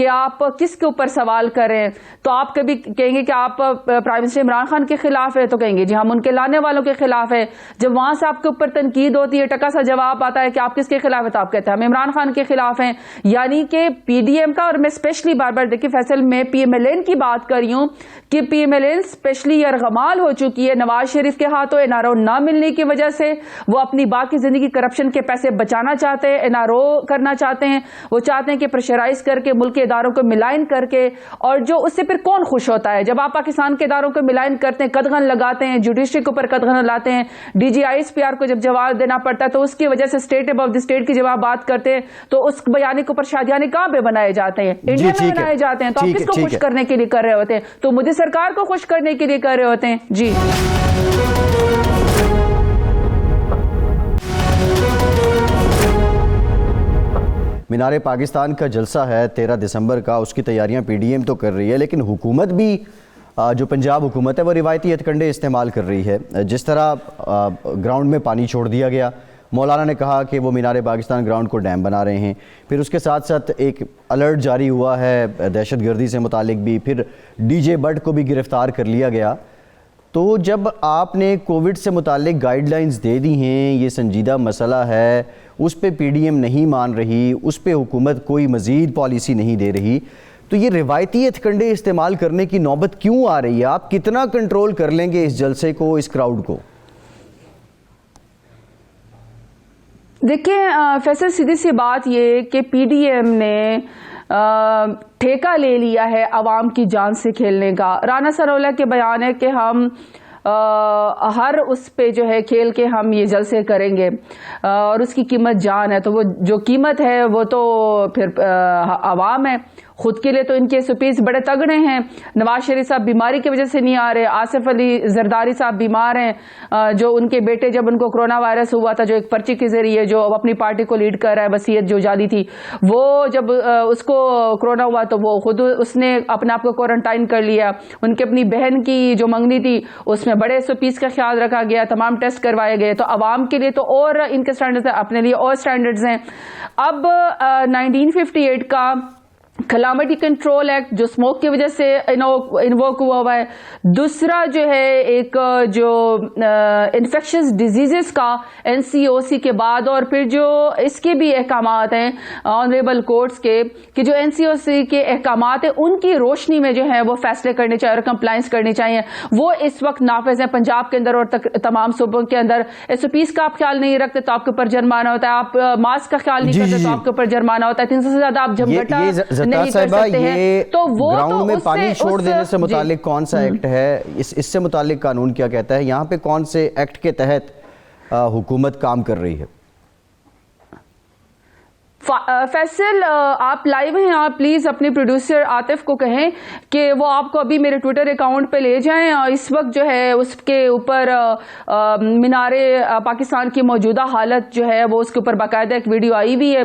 کہ آپ کس کے اوپر سوال کریں. تو آپ کبھی کہیں گے کہ آپ پرائم منسٹر عمران خان کے خلاف ہے, تو کہیں گے جی ہم ان کے لانے والوں کے خلاف ہے. جب وہاں سے آپ کے اوپر تنقید ہوتی ہے, ٹکا سا جواب آتا ہے کہ آپ کس کے خلاف ہے, تو آپ کہتے ہیں ہم عمران خان کے خلاف ہیں. یعنی کہ پی ڈی ایم کا, اور میں اسپیشلی بار بار دیکھیے فیصل میں پی ایم ایل این کی بات کر رہی ہوں کہ P M L N especially ارغمال ہو چکی ہے نواز شریف کے ہاتھوں این آر او نہ ملنے کی وجہ سے. وہ اپنی باقی زندگی کرپشن کے پیسے بچانا چاہتے ہیں, این آر او کرنا چاہتے ہیں. وہ چاہتے ہیں کہ پریشرائز کر کے ملک کے اداروں کو ملائن کر کے, اور جو اس سے پھر کون خوش ہوتا ہے جب آپ پاکستان کے اداروں کو ملائن کرتے ہیں, قدغن لگاتے ہیں, جوڈیشری کے اوپر قدغن لاتے ہیں, D G I S P R کو جب جواب دینا پڑتا ہے تو اس کی وجہ سے اسٹیٹ ابو دی اسٹیٹ کی جب آپ بات کرتے ہیں تو اس بیانی کے اوپر شادیانے کہاں پہ بنائے جاتے ہیں, انڈیا میں بنائے جاتے ہیں. تو آپ کس کو خوش کرنے کے لیے کر رہے ہوتے ہیں؟ تو مودی سرکار کو خوش کرنے کے لیے کر رہے ہوتے ہیں. جی مینار پاکستان کا جلسہ ہے 13 دسمبر کا, اس کی تیاریاں پی ڈی ایم تو کر رہی ہے, لیکن حکومت بھی جو پنجاب حکومت ہے وہ روایتی ہتھکنڈے استعمال کر رہی ہے. جس طرح گراؤنڈ میں پانی چھوڑ دیا گیا, مولانا نے کہا کہ وہ مینار پاکستان گراؤنڈ کو ڈیم بنا رہے ہیں. پھر اس کے ساتھ ساتھ ایک الرٹ جاری ہوا ہے دہشت گردی سے متعلق بھی, پھر ڈی جے بٹ کو بھی گرفتار کر لیا گیا. تو جب آپ نے کووڈ سے متعلق گائیڈ لائنز دے دی ہیں, یہ سنجیدہ مسئلہ ہے, اس پہ پی ڈی ایم نہیں مان رہی, اس پہ حکومت کوئی مزید پالیسی نہیں دے رہی, تو یہ روایتی ہتھکنڈے استعمال کرنے کی نوبت کیوں آ رہی ہے؟ آپ کتنا کنٹرول کر لیں گے اس جلسے کو, اس کراؤڈ کو؟ دیکھیں فیصل, سیدھی سی بات یہ کہ پی ڈی ایم نے ٹھیکہ لے لیا ہے عوام کی جان سے کھیلنے کا. رانا سنولا کے بیان ہے کہ ہم ہر اس پہ جو ہے کھیل کے ہم یہ جلسے کریں گے, اور اس کی قیمت جان ہے. تو وہ جو قیمت ہے وہ تو پھر عوام ہے. خود کے لیے تو ان کے سپیس بڑے تگڑے ہیں. نواز شریف صاحب بیماری کی وجہ سے نہیں آ رہے, آصف علی زرداری صاحب بیمار ہیں, جو ان کے بیٹے جب ان کو کرونا وائرس ہوا تھا, جو ایک پرچی کے ذریعے جو اپنی پارٹی کو لیڈ کر رہا ہے, وصیت جو جاری تھی, وہ جب اس کو کرونا ہوا تو وہ خود اس نے اپنے آپ کو کوارنٹائن کر لیا. ان کے اپنی بہن کی جو منگنی تھی اس میں بڑے سپیس کا خیال رکھا گیا, تمام ٹیسٹ کروائے گئے. تو عوام کے لیے تو اور ان کے سٹینڈرڈز ہیں, اپنے لیے اور سٹینڈرڈز ہیں. اب 1958 کا کلامٹی کنٹرول ایکٹ جو اسموک کی وجہ سے انووک ہوا ہے, دوسرا جو ہے ایک جو انفیکشس ڈیزیزز کا این سی او سی کے بعد, اور پھر جو اس کے بھی احکامات ہیں آنریبل کورٹس کے, کہ جو این سی او سی کے احکامات ہیں ان کی روشنی میں جو ہے وہ فیصلے کرنے چاہیے اور کمپلائنس کرنی چاہیے. وہ اس وقت نافذ ہیں پنجاب کے اندر اور تمام صوبوں کے اندر. ایس او پیز کا آپ خیال نہیں رکھتے تو آپ کے اوپر جرمانہ ہوتا ہے, آپ ماسک کا خیال نہیں کرتے تو آپ کے اوپر جرمانہ ہوتا ہے, 300 سے زیادہ آپ جھمگٹا نہیں کر سکتے ہیں. تو وہ گراؤنڈ میں پانی چھوڑ دینے سے متعلق کون سا ایکٹ ہے, اس سے متعلق قانون کیا کہتا ہے, یہاں پہ کون سے ایکٹ کے تحت حکومت کام کر رہی ہے؟ فیصل آپ لائیو ہیں, آپ پلیز اپنے پروڈیوسر عاطف کو کہیں کہ وہ آپ کو ابھی میرے ٹویٹر اکاؤنٹ پہ لے جائیں. اس وقت جو ہے اس کے اوپر مینار پاکستان کی موجودہ حالت جو ہے وہ اس کے اوپر باقاعدہ ایک ویڈیو آئی ہوئی ہے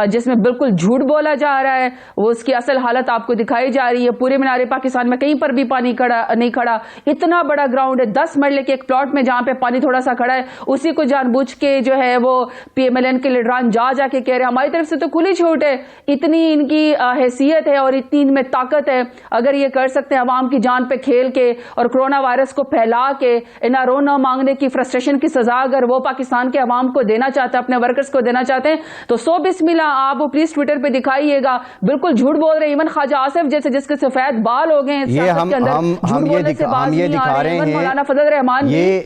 جس میں بالکل جھوٹ بولا جا رہا ہے, وہ اس کی اصل حالت آپ کو دکھائی جا رہی ہے. پورے مینار پاکستان میں کہیں پر بھی پانی نہیں کھڑا, اتنا بڑا گراؤنڈ ہے, 10 مرلے کے ایک پلاٹ میں جہاں پہ پانی تھوڑا سا کھڑا ہے, اسی کو جان بوجھ کے جو ہے وہ پی ایم ایل این کے لیڈران جا کے کہہ رہے ہیں ہماری طرف سے تو کھلی چھوٹ ہے. اتنی ان کی حیثیت ہے اور اتنی ان میں طاقت ہے, اگر یہ کر سکتے ہیں عوام کی جان پہ کھیل کے اور کرونا وائرس کو پھیلا کے این آر او نہ مانگنے کی فرسٹریشن کی سزا اگر وہ پاکستان کے عوام کو دینا چاہتے ہیں, اپنے ورکرز کو دینا چاہتے ہیں, تو سو بسم اللہ آپ وہ پلیز ٹویٹر پہ دکھائیے گا. بالکل جھوٹ بول رہے ہیں, ایون خواجہ آصف جیسے جس کے سفید بال ہو گئے ہیں سیاست کے اندر, جھوٹ بولنے سے باز نہیں آ رہے ہیں. مولانا فضل الرحمان بھی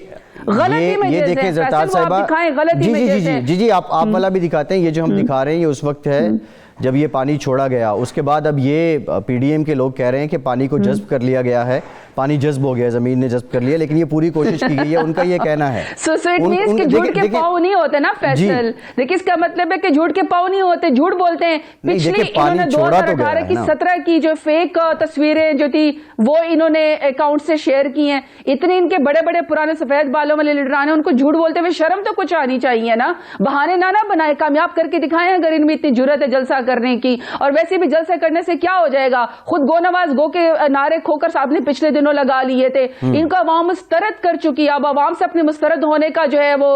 غلطی میں جیسے ہیں, فیصل وہ آپ دکھائیں غلطی میں جیسے ہیں. جی آپ والا بھی دکھاتے ہیں. یہ جو ہم دکھا رہے ہیں یہ اس وقت ہے جب یہ پانی چھوڑا گیا, اس کے بعد اب یہ پی ڈی ایم کے لوگ کہہ رہے ہیں کہ پانی کو جذب کر لیا گیا ہے, پانی جذب ہو گیا, زمین نے جذب کر لیا, لیکن یہ پوری کوشش کی گئی ہے, ان کا یہ کہنا ہے. سو اٹ مینس کہ جھوٹ کے پاؤں نہیں ہوتے نا فیصل, دیکھیں اس کا مطلب ہے کہ جھوٹ کے پاؤں نہیں ہوتے, جھوٹ بولتے ہیں. پچھلی انہوں نے 2018 کی 17 کی جو فیک تصویریں جو تھی وہ انہوں نے اکاؤنٹ سے شیئر کی ہیں. اتنے ان کے بڑے بڑے پرانے سفید بالوں والے لیڈران ہیں, ان کو جھوٹ بولتے ہوئے شرم تو کچھ آنی چاہیے نا, بہانے نہ بنائے, کامیاب کر کے دکھائیں اگر ان میں اتنی جرت ہے جلسہ کرنے کی, اور ویسے بھی جلسے کرنے سے کیا ہو جائے گا, خود گو نواز گو کے نعرے کھوکر صاحب نے پچھلے دنوں لگا لیے تھے, ان کو عوام مسترد کر چکی ہے, اب عوام سے اپنے مسترد ہونے کا جو ہے وہ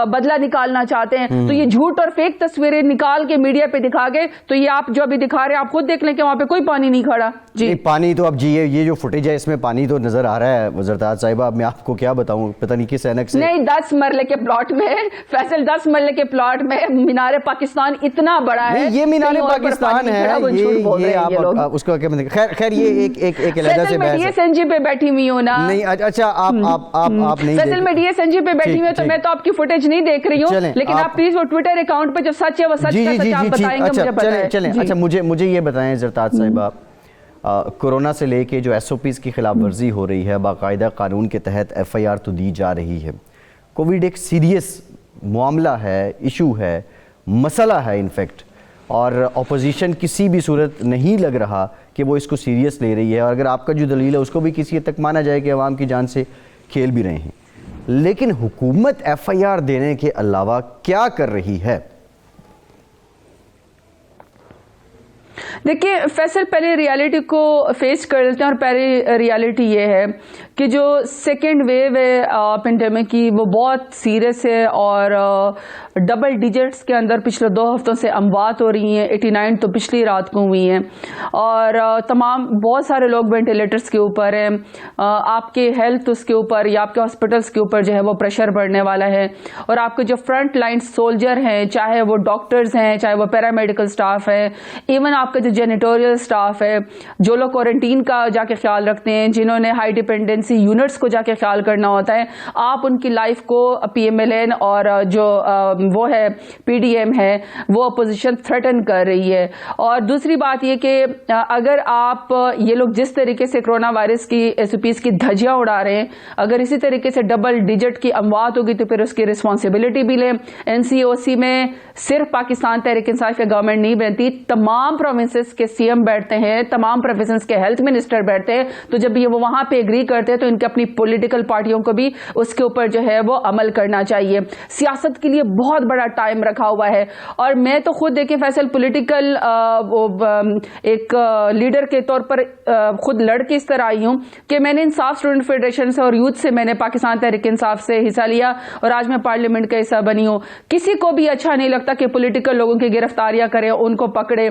بدلہ نکالنا چاہتے ہیں. تو یہ جھوٹ اور فیک تصویریں نکال کے میڈیا پہ دکھا گئے, تو یہ آپ جو ابھی دکھا رہے ہیں آپ خود دیکھ لیں کہ وہاں پہ کوئی پانی نہیں کھڑا. جی پانی تو اب جی یہ جو فوٹیج ہے اس میں پانی تو نظر آ رہا ہے زرتاج صاحبہ, اب میں آپ کو کیا بتاؤں, پتہ نہیں کس اینک سے. نہیں, 10 مرلے کے پلاٹ میں فیصل, 10 مرلے کے پلاٹ میں مینار پاکستان اتنا بڑا ہے, یہ مینار پاکستان ہے, یہ آپ اس کو کیا مطلب, خیر یہ ایک علیحدہ سے بحث ہے. ڈی ایس این جی پہ بیٹھی ہوئی ہوں نا. نہیں اچھا آپ نہیں فیصل میں ڈی ایس این جی پہ بیٹھی ہوئی ہوں تو میں تو آپ کی فوٹیج نہیں دیکھ رہی ہوں, لیکن آپ پلیز وہ ٹویٹر اکاؤنٹ پہ جو سچ ہے وہ سچ کا سچ آپ بتائیں گے, مجھے پتہ ہے. چلیں اچھا مجھے یہ بتائیں زرتاج صاحبہ, کورونا سے لے کے جو ایس او پیز کی خلاف ورزی ہو رہی ہے, باقاعدہ قانون کے تحت ایف آئی آر تو دی جا رہی ہے, کووڈ ایک سیریس معاملہ ہے, ایشو ہے, مسئلہ ہے انفیکٹ, اور اپوزیشن کسی بھی صورت نہیں لگ رہا کہ وہ اس کو سیریس لے رہی ہے, اور اگر آپ کا جو دلیل ہے اس کو بھی کسی حد تک مانا جائے کہ عوام کی جان سے کھیل بھی رہے ہیں, لیکن حکومت ایف آئی آر دینے کے علاوہ کیا کر رہی ہے؟ دیکھیں فیصل, پہلے ریالٹی کو فیس کر لیتے ہیں, اور پہلی ریالٹی یہ ہے کہ جو سیکنڈ ویو ہے پینڈیمک کی وہ بہت سیریس ہے, اور ڈبل ڈیجٹس کے اندر پچھلے 2 ہفتوں سے اموات ہو رہی ہیں, 89 تو پچھلی رات کو ہوئی ہیں, اور تمام بہت سارے لوگ وینٹیلیٹرز کے اوپر ہیں. آپ کے ہیلتھ اس کے اوپر یا آپ کے ہاسپٹلس کے اوپر جو ہے وہ پریشر بڑھنے والا ہے, اور آپ کے جو فرنٹ لائن سولجر ہیں, چاہے وہ ڈاکٹرز ہیں, چاہے وہ پیرامیڈیکل سٹاف ہے, ایون آپ کا جو جینیٹوریل سٹاف ہے, جو لوگ کوارنٹین کا جا کے خیال رکھتے ہیں, جنہوں نے ہائی ڈیپینڈنسی یونٹس کو جا کے خیال کرنا ہوتا ہے, آپ ان کی لائف کو پی ایم ایل این اور جو وہ ہے پی ڈی ایم ہے وہ اپوزیشن تھریٹن کر رہی ہے. اور دوسری بات یہ کہ اگر آپ یہ لوگ جس طریقے سے کرونا وائرس کی ایس او پیز کی دھجیاں اڑا رہے ہیں, اگر اسی طریقے سے ڈبل ڈیجٹ کی اموات ہوگی تو پھر اس کی رسپانسبلٹی بھی لیں. این سی او سی میں صرف پاکستان تحریک انصاف کی گورنمنٹ نہیں بنتی, تمام پروونسز کے سی ایم بیٹھتے ہیں, تمام پروونسز کے ہیلتھ منسٹر بیٹھتے ہیں, تو جب یہ وہ وہاں پہ ایگری کرتے ہیں تو ان کے اپنی پولیٹیکل پارٹیوں کو بھی اس کے اوپر جو ہے وہ عمل کرنا چاہیے. سیاست کے لیے بہت بڑا ٹائم رکھا ہوا ہے, اور میں تو خود دیکھیں فیصل پولیٹیکل ایک لیڈر کے طور پر خود لڑ کے اس طرح آئی ہوں کہ میں نے انصاف اسٹوڈنٹ فیڈریشن سے اور یوتھ سے میں نے پاکستان تحریک انصاف سے حصہ لیا, اور آج میں پارلیمنٹ کا حصہ بنی ہوں. کسی کو بھی اچھا نہیں لگتا کہ پولیٹیکل لوگوں کی گرفتاریاں کریں, ان کو پکڑے.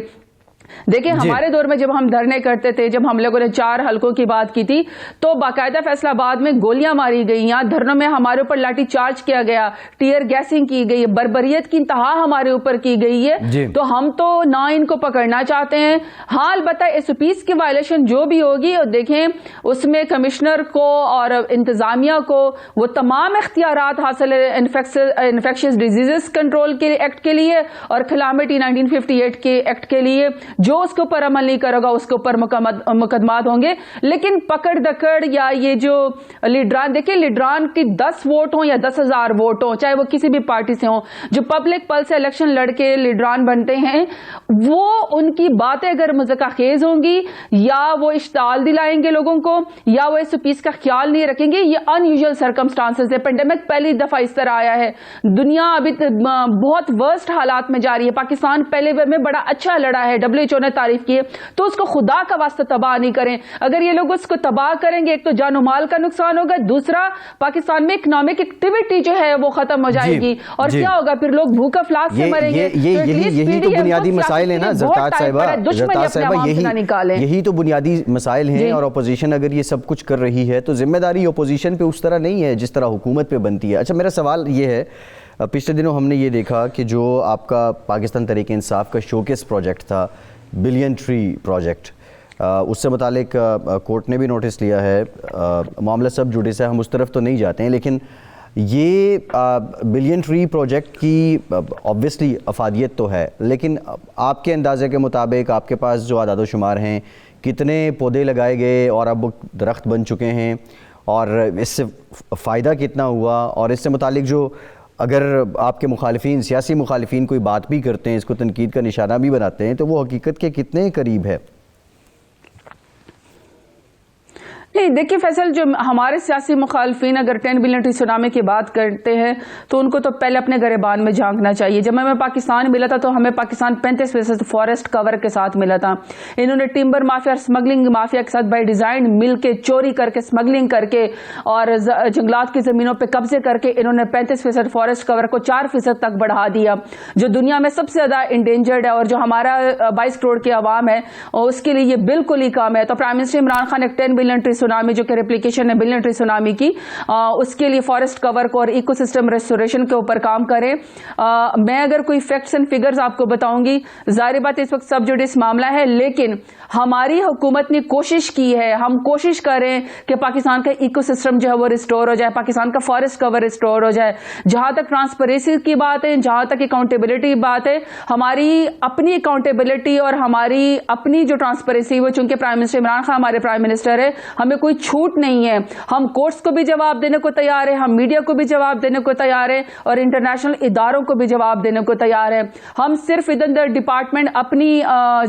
دیکھیں ہمارے دور میں جب ہم دھرنے کرتے تھے, جب ہم لوگوں نے 4 حلقوں کی بات کی تھی, تو باقاعدہ فیصل آباد میں گولیاں ماری گئی, یہاں دھرنوں میں ہمارے اوپر لاٹھی چارج کیا گیا, ٹیئر گیسنگ کی گئی, بربریت کی انتہا ہمارے اوپر کی گئی ہے. تو ہم تو نہ ان کو پکڑنا چاہتے ہیں. ہاں البتہ ایس او پیز کی وائلیشن جو بھی ہوگی, اور دیکھیں اس میں کمشنر کو اور انتظامیہ کو وہ تمام اختیارات حاصل ہے انفیکشس ڈیزیزز کنٹرول کے ایکٹ کے لیے اور کلامٹی 1958 کے ایکٹ کے لیے. جو اس کے اوپر عمل نہیں کرے گا اس کے اوپر مقدمات ہوں گے. لیکن پکڑ دکڑ یا یہ جو لیڈران, دیکھیں لیڈران کی 10 ووٹ ہوں یا 10,000 ووٹ ہوں, چاہے وہ کسی بھی پارٹی سے ہوں, جو پبلک پل سے الیکشن لڑ کے لیڈران بنتے ہیں, وہ ان کی باتیں اگر مذاکرہ خیز ہوں گی, یا وہ اشتعال دلائیں گے لوگوں کو, یا وہ اس پیس کا خیال نہیں رکھیں گے. یہ ان یوزل سرکمسٹانسز ہے. پینڈیمک پہلی دفعہ اس طرح آیا ہے. دنیا ابھی بہت ورسٹ حالات میں جا رہی ہے. پاکستان پہلے میں بڑا اچھا لڑا ہے, WHO نے تعریف کی ہے, تو اس کو خدا کا واسطہ تباہ نہیں کریں. اگر یہ لوگ اس کو تباہ کریں گے, ایک تو جان و مال کا نقصان ہوگا, دوسرا پاکستان میں اکنامک ایکٹیویٹی جو ہے وہ ختم ہو جائے گی, اور کیا ہوگا پھر لوگ بھوک افلاس سے مریں گے. یہی تو بنیادی مسائل ہیں نا زرتاج صاحبہ, یہی تو بنیادی مسائل ہیں. اور اپوزیشن اگر یہ سب کچھ کر رہی ہے تو ذمہ داری اپوزیشن پہ اس طرح نہیں ہے جس طرح حکومت پہ بنتی ہے. اچھا میرا سوال یہ ہے, پچھلے دنوں ہم نے یہ دیکھا کہ جو آپ کا پاکستان تحریک انصاف کا شوکیس پروجیکٹ تھا, بلین ٹری پروجیکٹ, اس سے متعلق کورٹ نے بھی نوٹس لیا ہے. معاملہ سب جوڈیس ہے, ہم اس طرف تو نہیں جاتے ہیں, لیکن یہ بلین ٹری پروجیکٹ کی آبویسلی افادیت تو ہے, لیکن آپ کے اندازے کے مطابق آپ کے پاس جو اعداد و شمار ہیں, کتنے پودے لگائے گئے اور اب درخت بن چکے ہیں, اور اس سے فائدہ کتنا ہوا, اور اس سے متعلق جو اگر آپ کے مخالفین, سیاسی مخالفین کوئی بات بھی کرتے ہیں, اس کو تنقید کا نشانہ بھی بناتے ہیں, تو وہ حقیقت کے کتنے قریب ہے؟ نہیں دیکھیے فیصل، جو ہمارے سیاسی مخالفین اگر 10 بلین ٹری سونامی کی بات کرتے ہیں تو ان کو تو پہلے اپنے گریبان میں جھانکنا چاہیے. جب ہمیں پاکستان ملا تھا تو ہمیں پاکستان 35% فارسٹ کور کے ساتھ ملا تھا. انہوں نے ٹمبر مافیا اور اسمگلنگ مافیا کے ساتھ بائی ڈیزائن مل کے چوری کر کے اسمگلنگ کر کے اور جنگلات کی زمینوں پہ قبضے کر کے انہوں نے 35% فارسٹ کور کو 4% تک بڑھا دیا، جو دنیا میں سب سے زیادہ انڈینجرڈ ہے. اور جو ہمارا 22 کروڑ کی عوام ہے اس کے لیے یہ بالکل ہی کام ہے. تو پرائم منسٹر عمران خان ایک 10 بلین ٹری سونامی جو کہ ریپلیکیشن ہے بلین ٹری سونامی کی، اس کے لیے فارسٹ کور کو اور ایکو سسٹم ریسٹوریشن کے اوپر کام کریں. میں اگر کوئی فیکٹس اینڈ فگرز آپ کو بتاؤں گی، ظاہر بات اس وقت سب جوڈیس معاملہ ہے، لیکن ہماری حکومت نے کوشش کی ہے، ہم کوشش کریں کہ پاکستان کا ایکو سسٹم جو ہے وہ ریسٹور ہو جائے، پاکستان کا فارسٹ کور ریسٹور ہو جائے. جہاں تک ٹرانسپیرنسی کی بات ہے، جہاں تک اکاؤنٹیبلٹی کی بات ہے، ہماری اپنی اکاؤنٹیبلٹی اور ہماری اپنی جو ٹرانسپیرنسی وہ چونکہ پرائم منسٹر عمران خان ہمارے پرائم منسٹر ہے، ہمیں کوئی چھوٹ نہیں ہے. ہم کورٹس کو بھی جواب دینے کو تیار ہیں، ہم میڈیا کو بھی جواب دینے کو تیار ہیں اور انٹرنیشنل اداروں کو بھی جواب دینے کو تیار ہیں. ہم صرف ادھر ادھر ڈپارٹمنٹ اپنی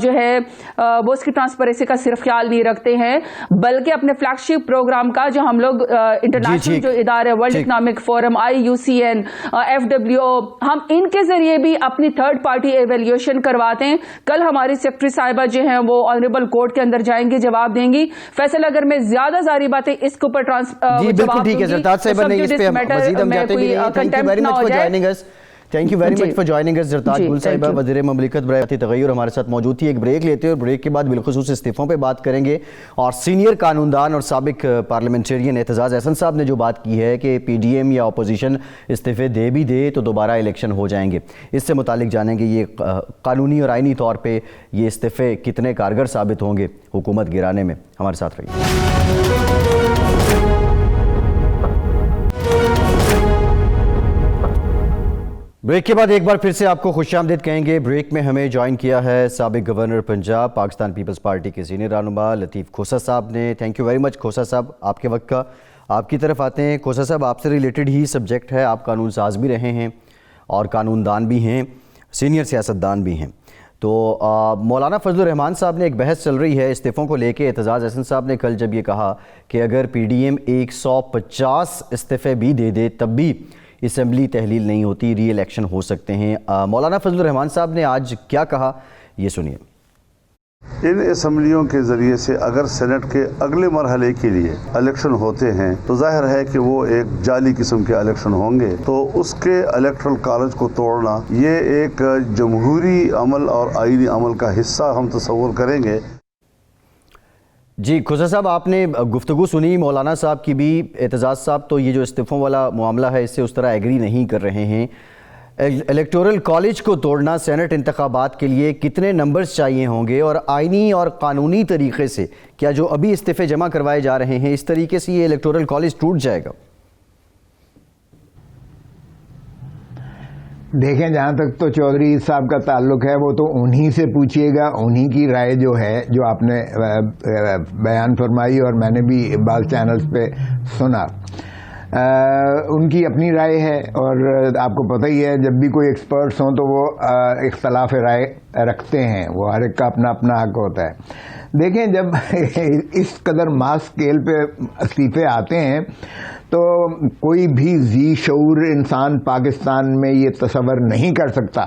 جو ہے وہ اس کی ٹرانسپیرنسی کا صرف خیال نہیں رکھتے ہیں، بلکہ اپنے فلیگ شپ پروگرام کا جو ہم لوگ انٹرنیشنل جو ادارے world economic forum, IUCN، FWO، ہم ان کے ذریعے بھی اپنی تھرڈ پارٹی ایویلیوشن کرواتے ہیں. کل ہماری سیکرٹری صاحبہ جو ہیں وہ آنریبل کورٹ کے اندر جائیں گی، جواب دیں گی. فیصل اگر میں زیادہ ساری باتیں اس کے اوپر جی بالکل ٹھیک ہے زرتاج صاحبہ، نہیں اس پہ مزید ہم جاتے بھی نہیں. Thank you very much for joining us. Thank you very much for joining us. Zartaj Gul صاحبہ وزیر مملکت برائے تغیر ہمارے ساتھ موجود تھی. ایک بریک لیتے ہیں اور بریک کے بعد بالخصوص استعفوں پہ بات کریں گے. اور سینئر قانوندان اور سابق پارلیمنٹرین اعتزاز احسن صاحب نے جو بات کی ہے کہ PDM یا اپوزیشن استعفے دے بھی دے تو دوبارہ الیکشن ہو جائیں گے، اس سے متعلق جانیں گے یہ قانونی اور آئینی طور پہ یہ استعفے کتنے کارگر ثابت ہوں گے حکومت گرانے میں. ہمارے ساتھ رہیے. بریک کے بعد ایک بار پھر سے آپ کو خوش آمدید کہیں گے. بریک میں ہمیں جوائن کیا ہے سابق گورنر پنجاب پاکستان پیپلز پارٹی کے سینئر رہنما لطیف کھوسہ صاحب نے. Thank you very much Khosa صاحب آپ کے وقت کا. آپ کی طرف آتے ہیں کھوسہ صاحب، آپ سے ریلیٹڈ ہی سبجیکٹ ہے. آپ قانون ساز بھی رہے ہیں اور قانون دان بھی ہیں، سینئر سیاستدان بھی ہیں. تو مولانا فضل الرحمان صاحب نے ایک بحث چل رہی ہے استعفوں کو لے کے. اعتزاز احسن صاحب نے کل جب یہ کہا کہ اگر PDM 150 استعفے بھی دے دے تب بھی اسمبلی تحلیل نہیں ہوتی، ری الیکشن ہو سکتے ہیں. مولانا فضل الرحمان صاحب نے آج کیا کہا یہ سنیے. ان اسمبلیوں کے ذریعے سے اگر سینٹ کے اگلے مرحلے کے لیے الیکشن ہوتے ہیں تو ظاہر ہے کہ وہ ایک جعلی قسم کے الیکشن ہوں گے، تو اس کے الیکٹرل کالج کو توڑنا یہ ایک جمہوری عمل اور آئینی عمل کا حصہ ہم تصور کریں گے. جی کھوسہ صاحب، آپ نے گفتگو سنی مولانا صاحب کی بھی. اعتزاز صاحب تو یہ جو استعفوں والا معاملہ ہے اس سے اس طرح ایگری نہیں کر رہے ہیں. الیکٹورل کالج کو توڑنا سینٹ انتخابات کے لیے کتنے نمبرز چاہیے ہوں گے، اور آئینی اور قانونی طریقے سے کیا جو ابھی استعفے جمع کروائے جا رہے ہیں اس طریقے سے یہ الیکٹورل کالج ٹوٹ جائے گا؟ دیکھیں جہاں تک تو چودھری صاحب کا تعلق ہے وہ تو انہی سے پوچھئے گا، انہی کی رائے جو ہے جو آپ نے بیان فرمائی اور میں نے بھی بعض چینلز پہ سنا. ان کی اپنی رائے ہے اور آپ کو پتہ ہی ہے جب بھی کوئی ایکسپرٹس ہوں تو وہ اختلاف رائے رکھتے ہیں، وہ ہر ایک کا اپنا اپنا حق ہوتا ہے. دیکھیں جب اس قدر ماس اسکیل پہ استعفے آتے ہیں تو کوئی بھی ذی شعور انسان پاکستان میں یہ تصور نہیں کر سکتا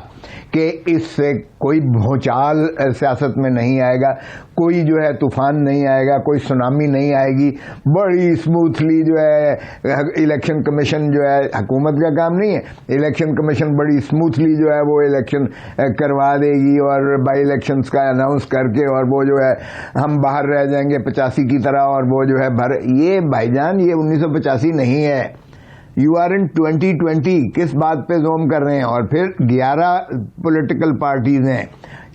کہ اس سے کوئی بھونچال سیاست میں نہیں آئے گا، کوئی جو ہے طوفان نہیں آئے گا، کوئی سونامی نہیں آئے گی. بڑی اسموتھلی جو ہے الیکشن کمیشن جو ہے، حکومت کا کام نہیں ہے، الیکشن کمیشن بڑی اسموتھلی جو ہے وہ الیکشن کروا دے گی اور بائی الیکشنز کا اناؤنس کر کے، اور وہ جو ہے ہم باہر رہ جائیں گے 85 کی طرح، اور وہ جو ہے یہ بھائی جان یہ 1985 نہیں ہے. You are in 2020. کس بات پہ زوم کر رہے ہیں؟ اور پھر 11 پولیٹیکل پارٹیز ہیں،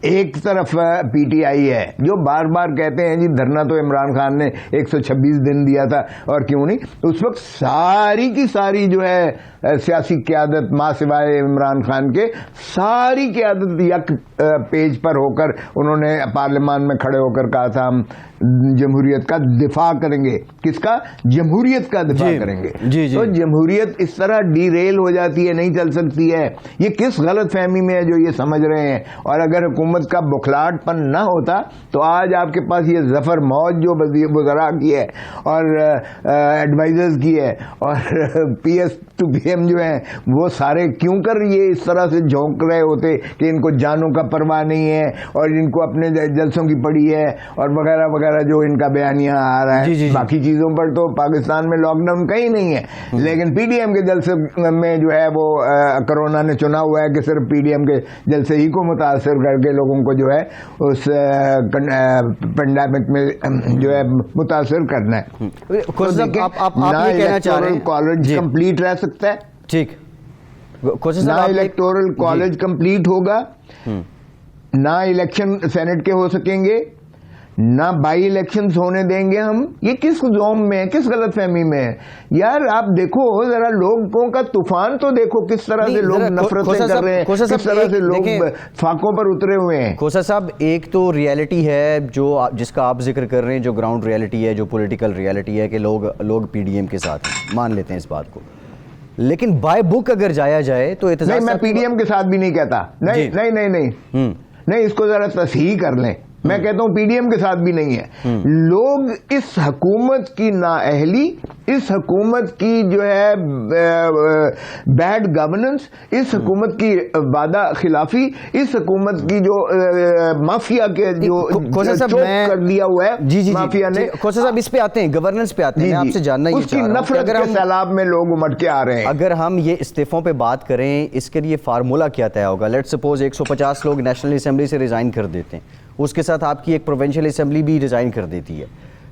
ایک طرف PTI ہے جو بار بار کہتے ہیں جی دھرنا تو عمران خان نے 126 دن دیا تھا، اور کیوں نہیں. اس وقت ساری کی ساری جو ہے سیاسی قیادت ماں سوائے عمران خان کے ساری قیادت یک پیج پر ہو کر انہوں نے پارلیمان میں کھڑے ہو کر کہا تھا ہم جمہوریت کا دفاع کریں گے. کس کا؟ جمہوریت کا دفاع کریں گے. تو جمہوریت اس طرح ڈی ریل ہو جاتی ہے, نہیں چل سکتی ہے. یہ کس غلط فہمی میں ہے جو یہ سمجھ رہے ہیں. اور اگر حکومت کا بخلاہٹ پن نہ ہوتا تو آج آپ کے پاس یہ ظفر موج جو وزراء کی ہے اور ایڈوائزرز کی ہے اور P S to P M جو ہیں وہ سارے کیوں کر یہ اس طرح سے جھونک رہے ہوتے کہ ان کو جانوں کا پرواہ نہیں ہے اور ان کو اپنے جلسوں کی پڑی ہے اور وغیرہ وغیرہ جو ان کا بیانیہ آ رہا ہے. باقی چیزوں پر تو پاکستان میں لاک ڈاؤن کہیں نہیں ہے, لیکن پی ڈی ایم کے جلسے میں جو ہے وہ کرونا نے چنا ہوا ہے کہ صرف پی ڈی ایم کے جلسے ہی کو متاثر کر کے لوگوں کو جو ہے اس پینڈیمک میں جو ہے متاثر کرنا ہے. نہ الیکٹورل کالج کمپلیٹ رہ سکتا ہے, ٹھیک, نہ الیکٹورل کالج کمپلیٹ ہوگا, نہ الیکشن سینٹ کے ہو سکیں گے, نہ بائی الیکشنز ہونے دیں گے ہم. یہ کس زوم میں ہے, کس غلط فہمی میں ہے یار. آپ دیکھو ذرا لوگوں کا طوفان تو دیکھو, کس طرح سے لوگ نفرتیں کر رہے ہیں, کس طرح سے لوگ فاقوں پر اترے ہوئے ہیں. کوثر صاحب, ایک تو ریالٹی ہے جو جس کا آپ ذکر کر رہے ہیں, جو گراؤنڈ ریالٹی ہے, جو پولیٹیکل ریالٹی ہے کہ لوگ پی ڈی ایم کے ساتھ مان لیتے ہیں اس بات کو, لیکن بائی بک اگر جایا جائے تو نہیں, میں پی ڈی ایم کے ساتھ بھی نہیں کہتا. نہیں نہیں نہیں نہیں نہیں, اس کو ذرا تصحیح کر لیں. میں کہتا ہوں پی ڈی ایم کے ساتھ بھی نہیں ہے. لوگ اس حکومت کی نااہلی, اس حکومت کی جو ہے بیڈ گورننس, اس حکومت کی وعدہ خلافی, اس حکومت کی جو مافیا کے جو چوک کر دیا ہوا ہے مافیا نے. کوثر صاحب اس پہ آتے ہیں, گورننس پہ آتے ہیں. میں آپ سے جاننا یہ چاہ رہا ہوں, نفرت کے سیلاب میں لوگ امٹ کے آ رہے ہیں. اگر ہم یہ استعفوں پہ بات کریں, اس کے لیے فارمولا کیا طے ہوگا؟ لیٹ سپوز 150 لوگ نیشنل اسمبلی سے ریزائن کر دیتے ہیں, اس کے ساتھ آپ کی ایک پروونشل اسمبلی بھی ریزائن کر دیتی ہے,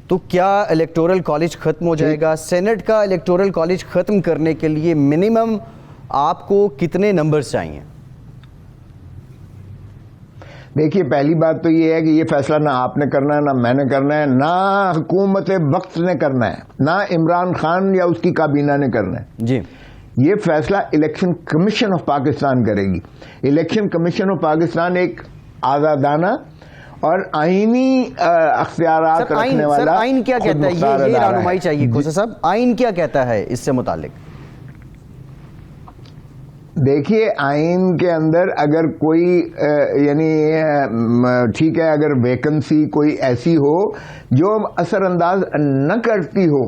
تو کیا الیکٹورل کالج ختم ہو جائے گا؟ سینٹ کا الیکٹورل کالج ختم کرنے کے لیے منیمم آپ کو کتنے نمبرز چاہیے؟ دیکھیے, پہلی بات تو یہ ہے کہ یہ فیصلہ نہ آپ نے کرنا ہے, نہ میں نے کرنا ہے, نہ حکومت وقت نے کرنا ہے, نہ عمران خان یا اس کی کابینہ نے کرنا ہے. جی, یہ فیصلہ الیکشن کمیشن آف پاکستان کرے گی. الیکشن کمیشن آف پاکستان ایک آزادانہ اور آئینی اختیارات رکھنے والا. آئین کیا کہتا ہے, یہ رہنمائی چاہیے کوثر صاحب, آئین کیا کہتا ہے اس سے متعلق؟ دیکھیے, آئین کے اندر اگر کوئی یعنی ٹھیک ہے, اگر ویکنسی کوئی ایسی ہو جو اثر انداز نہ کرتی ہو.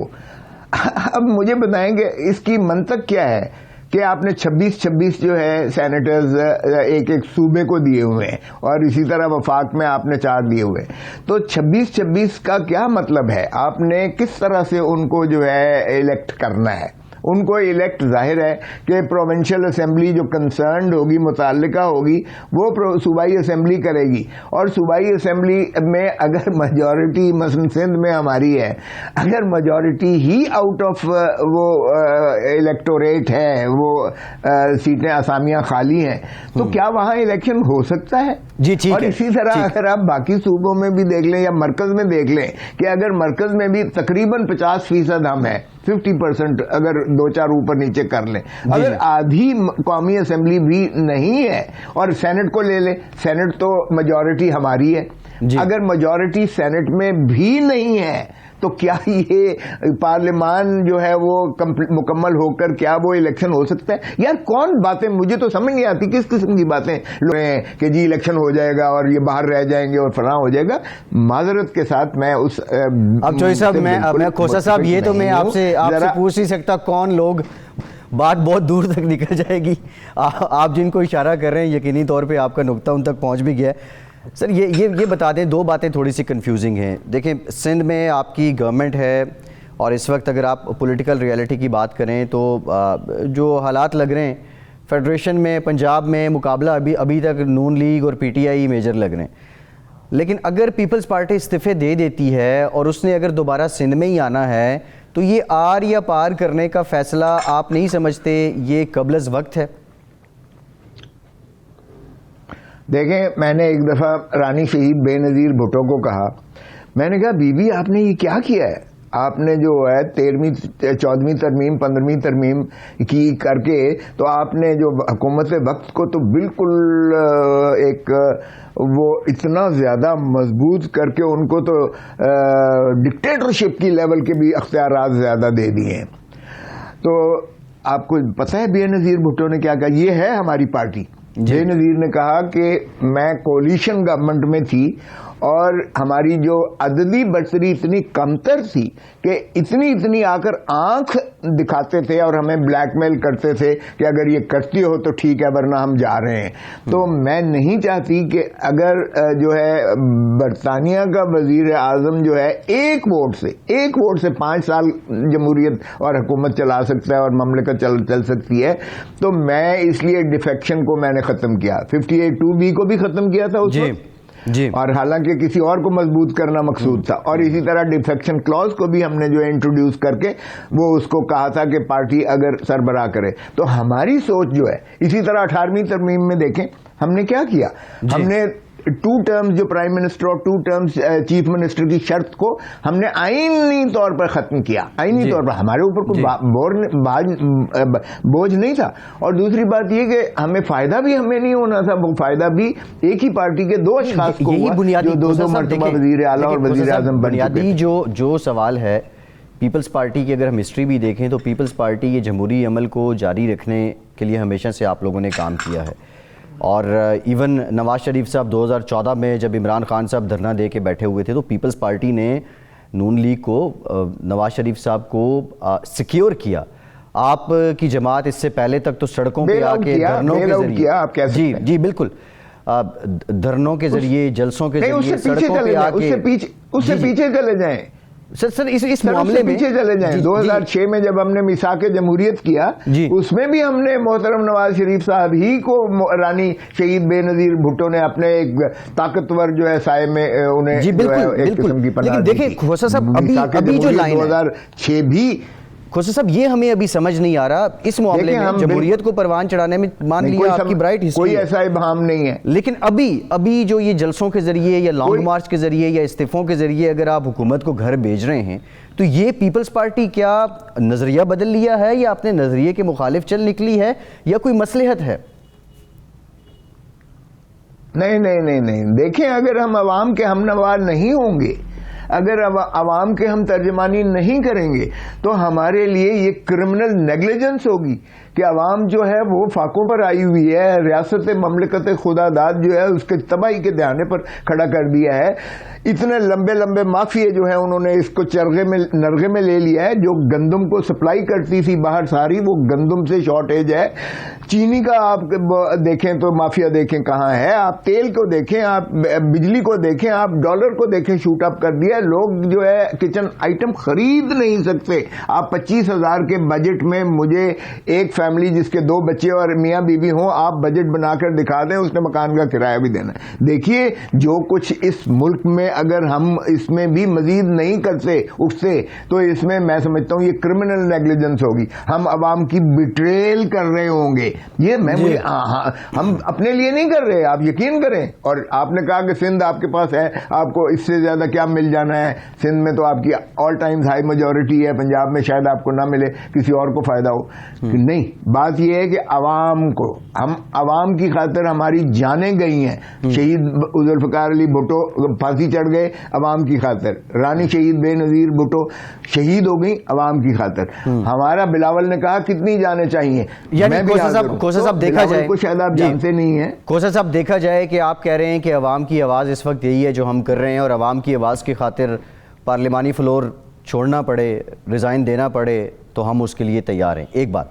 اب مجھے بتائیں کہ اس کی منطق کیا ہے کہ آپ نے 26 جو ہے سینیٹرز ایک صوبے کو دیے ہوئے ہیں اور اسی طرح وفاق میں آپ نے 4 دیے ہوئے. تو 26 کا کیا مطلب ہے؟ آپ نے کس طرح سے ان کو جو ہے الیکٹ کرنا ہے؟ ان کو الیکٹ ظاہر ہے کہ پروونشل اسمبلی جو کنسرنڈ ہوگی, متعلقہ ہوگی, وہ صوبائی اسمبلی کرے گی. اور صوبائی اسمبلی میں اگر میجورٹی مثلا سندھ میں ہماری ہے, اگر میجورٹی ہی آؤٹ آف وہ الیکٹوریٹ ہے, وہ سیٹیں اسامیاں خالی ہیں, تو کیا وہاں الیکشن ہو سکتا ہے؟ جی ٹھیک ہے. اور اسی طرح اگر آپ باقی صوبوں میں بھی دیکھ لیں یا مرکز میں دیکھ لیں کہ اگر مرکز میں بھی تقریباً 50% ہم ہیں, 50% اگر 2-4 اوپر نیچے کر لیں, اگر آدھی قومی اسمبلی بھی نہیں ہے, اور سینٹ کو لے لیں, سینٹ تو میجورٹی ہماری ہے, اگر میجورٹی سینٹ میں بھی نہیں ہے تو کیا یہ پارلیمان جو ہے وہ مکمل ہو کر کیا وہ الیکشن ہو سکتا ہے؟ یار کون باتیں, مجھے تو سمجھ نہیں آتی کس قسم کی باتیں کہ جی الیکشن ہو جائے گا اور یہ باہر رہ جائیں گے اور فلاں ہو جائے گا. معذرت کے ساتھ میں اس اب چوہی صاحب, میں کوثر صاحب یہ تو میں آپ سے پوچھ نہیں سکتا کون لوگ, بات بہت دور تک نکل جائے گی. آپ جن کو اشارہ کر رہے ہیں یقینی طور پہ آپ کا نقطہ ان تک پہنچ بھی گیا ہے. سر یہ بتا دیں, 2 باتیں تھوڑی سی کنفیوزنگ ہیں. دیکھیں, سندھ میں آپ کی گورنمنٹ ہے اور اس وقت اگر آپ پولیٹیکل ریالٹی کی بات کریں تو جو حالات لگ رہے ہیں فیڈریشن میں, پنجاب میں مقابلہ ابھی تک نون لیگ اور پی ٹی آئی میجر لگ رہے ہیں. لیکن اگر پیپلز پارٹی استعفے دے دیتی ہے اور اس نے اگر دوبارہ سندھ میں ہی آنا ہے تو یہ آر یا پار کرنے کا فیصلہ آپ نہیں سمجھتے یہ قبل از وقت ہے؟ دیکھیں, میں نے ایک دفعہ رانی شہید بے نظیر بھٹو کو کہا, میں نے کہا بی بی آپ نے یہ کیا کیا ہے؟ آپ نے جو ہے 13ویں 14ویں ترمیم 15ویں ترمیم کی کر کے تو آپ نے جو حکومت وقت کو تو بالکل ایک وہ اتنا زیادہ مضبوط کر کے ان کو تو ڈکٹیٹرشپ کی لیول کے بھی اختیارات زیادہ دے دیے ہیں. تو آپ کو پتہ ہے بے نظیر بھٹو نے کیا کہا؟ یہ ہے ہماری پارٹی. بے نظیر نے کہا کہ میں کولیشن گورنمنٹ میں تھی اور ہماری جو عددی برتری اتنی کمتر تھی کہ اتنی آ کر آنکھ دکھاتے تھے اور ہمیں بلیک میل کرتے تھے کہ اگر یہ کرتی ہو تو ٹھیک ہے ورنہ ہم جا رہے ہیں. تو میں نہیں چاہتی کہ اگر جو ہے برطانیہ کا وزیر اعظم جو ہے ایک ووٹ سے 5 سال جمہوریت اور حکومت چلا سکتا ہے اور مملکت چل سکتی ہے، تو میں اس لیے ڈیفیکشن کو میں نے ختم کیا. 58(2)B کو بھی ختم کیا تھا اس وقت جی. اور حالانکہ کسی اور کو مضبوط کرنا مقصود تھا. اور اسی طرح ڈیفیکشن کلوز کو بھی ہم نے جو انٹروڈیوس کر کے وہ اس کو کہا تھا کہ پارٹی اگر سربراہ کرے. تو ہماری سوچ جو ہے اسی طرح 18ویں ترمیم میں دیکھیں ہم نے کیا کیا. ہم نے 2 ٹرمز جو پرائم منسٹر اور 2 ٹرمز چیف منسٹر کی شرط کو ہم نے آئینی طور پر ختم کیا. آئینی طور پر ہمارے اوپر کوئی بوجھ نہیں تھا. اور دوسری بات یہ کہ ہمیں فائدہ بھی ہمیں نہیں ہونا تھا، وہ فائدہ بھی ایک ہی پارٹی کے 2 اشخاص کو ہوا جو 2 مرتبہ وزیر اعلیٰ اور وزیر اعظم بن چکے. بنیادی جو سوال ہے پیپلز پارٹی کی، اگر ہم ہسٹری بھی دیکھیں تو پیپلز پارٹی یہ جمہوری عمل کو جاری رکھنے کے لیے ہمیشہ سے آپ لوگوں نے کام کیا ہے. اور ایون نواز شریف صاحب 2014 میں جب عمران خان صاحب دھرنا دے کے بیٹھے ہوئے تھے تو پیپلز پارٹی نے نون لیگ کو نواز شریف صاحب کو سیکیور کیا. آپ کی جماعت اس سے پہلے تک تو سڑکوں پہ آ کے دھرنوں کے ذریعے جی بالکل دھرنوں کے ذریعے جلسوں کے ذریعے سڑکوں پہ آ کے اس سے پیچھے چلے جائیں سر اس معاملے میں پیچھے چلے جائیں. 2006 میں جب ہم نے میثاق جمہوریت کیا اس میں بھی ہم نے محترم نواز شریف صاحب ہی کو رانی شہید بے نظیر بھٹو نے اپنے ایک طاقتور جو ہے سائے میں انہیں ایک قسم کی پناہ دی. دیکھیں کھوسا صاحب ابھی جو لائن 2006 بھی کھوسا صاحب یہ ہمیں ابھی سمجھ نہیں آ رہا اس معاملے میں جمہوریت کو پروان چڑھانے میں مان لیا آپ کی برائٹ ہسٹری کوئی ایسا ابہام نہیں ہے. لیکن ابھی جو یہ جلسوں کے ذریعے یا لانگ مارچ کے ذریعے یا استعفوں کے ذریعے اگر آپ حکومت کو گھر بھیج رہے ہیں تو یہ پیپلز پارٹی کیا نظریہ بدل لیا ہے یا اپنے نظریے کے مخالف چل نکلی ہے یا کوئی مصلحت ہے؟ نہیں دیکھیں اگر ہم عوام کے ہمنوا نہیں ہوں گے، اگر عوام کے ہم ترجمانی نہیں کریں گے تو ہمارے لیے یہ کرمنل نیگلیجنس ہوگی کہ عوام جو ہے وہ فاقوں پر آئی ہوئی ہے. ریاست مملکت خدا داد جو ہے اس کے تباہی کے دہانے پر کھڑا کر دیا ہے. اتنے لمبے مافیے جو ہیں انہوں نے اس کو نرغے میں لے لیا ہے. جو گندم کو سپلائی کرتی تھی باہر ساری وہ گندم سے شارٹیج ہے. چینی کا آپ دیکھیں تو مافیا دیکھیں کہاں ہے، آپ تیل کو دیکھیں، آپ بجلی کو دیکھیں، آپ ڈالر کو دیکھیں شوٹ اپ کر دیا. لوگ جو ہے کچن آئٹم خرید نہیں سکتے. آپ 25,000 کے بجٹ میں مجھے ایک فیملی جس کے 2 بچے اور میاں بیوی ہوں آپ بجٹ بنا کر دکھا دیں، اس نے مکان کا کرایہ بھی دینا ہے. دیکھیے جو کچھ اس ملک میں اگر ہم اس میں بھی مزید نہیں کرتے اٹھتے تو اس میں سمجھتا ہوں یہ کرمنل نیگلیجنس ہوگی. ہم عوام کی بیٹریل کر رہے ہوں گے. یہ ہم اپنے لیے نہیں کر رہے، آپ یقین کریں. اور آپ نے کہا کہ سندھ آپ کے پاس ہے، آپ کو اس سے زیادہ کیا مل جانا ہے. سندھ میں تو آپ کی آل ٹائمز ہائی میجورٹی ہے، پنجاب میں شاید آپ کو نہ ملے، کسی اور کو فائدہ ہو. نہیں، بات یہ ہے کہ عوام کو ہم عوام کی خاطر ہماری جانیں گئی ہیں. شہید ذوالفقار علی بھٹو پھانسی چڑھ گئے عوام کی خاطر، رانی شہید بے نظیر بھٹو شہید ہو گئی عوام کی خاطر. ہمارا بلاول نے کہا کتنی جانیں چاہیے. کوسا صاحب دیکھا جائے کو شاید آپ جانتے نہیں ہیں. کوسا صاحب دیکھا جائے کہ آپ کہہ رہے ہیں کہ عوام کی آواز اس وقت یہی ہے جو ہم کر رہے ہیں، اور عوام کی آواز کی خاطر پارلیمانی فلور چھوڑنا پڑے، ریزائن دینا پڑے تو ہم اس کے لیے تیار ہیں. ایک بات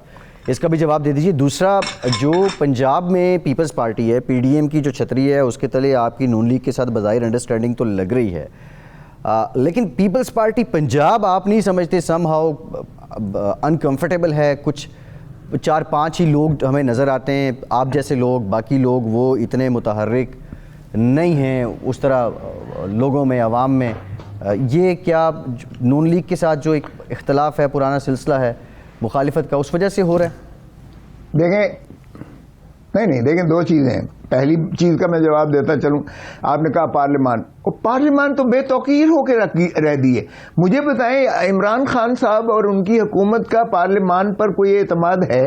اس کا بھی جواب دے دیجیے. دوسرا جو پنجاب میں پیپلز پارٹی ہے، پی ڈی ایم کی جو چھتری ہے اس کے تلے آپ کی نون لیگ کے ساتھ بظاہر انڈرسٹینڈنگ تو لگ رہی ہے، لیکن پیپلز پارٹی پنجاب آپ نہیں سمجھتے سم ہاؤ انکمفرٹیبل ہے؟ کچھ 4-5 ہی لوگ ہمیں نظر آتے ہیں، آپ جیسے لوگ، باقی لوگ وہ اتنے متحرک نہیں ہیں اس طرح لوگوں میں، عوام میں. یہ کیا نون لیگ کے ساتھ جو ایک اختلاف ہے، پرانا سلسلہ ہے مخالفت کا، اس وجہ سے ہو رہا ہے؟ دیکھیں 2 چیزیں ہیں. پہلی چیز کا میں جواب دیتا چلوں. آپ نے کہا پارلیمان، اور پارلیمان تو بے توقیر ہو کے رہ دیے. مجھے بتائیں عمران خان صاحب اور ان کی حکومت کا پارلیمان پر کوئی اعتماد ہے؟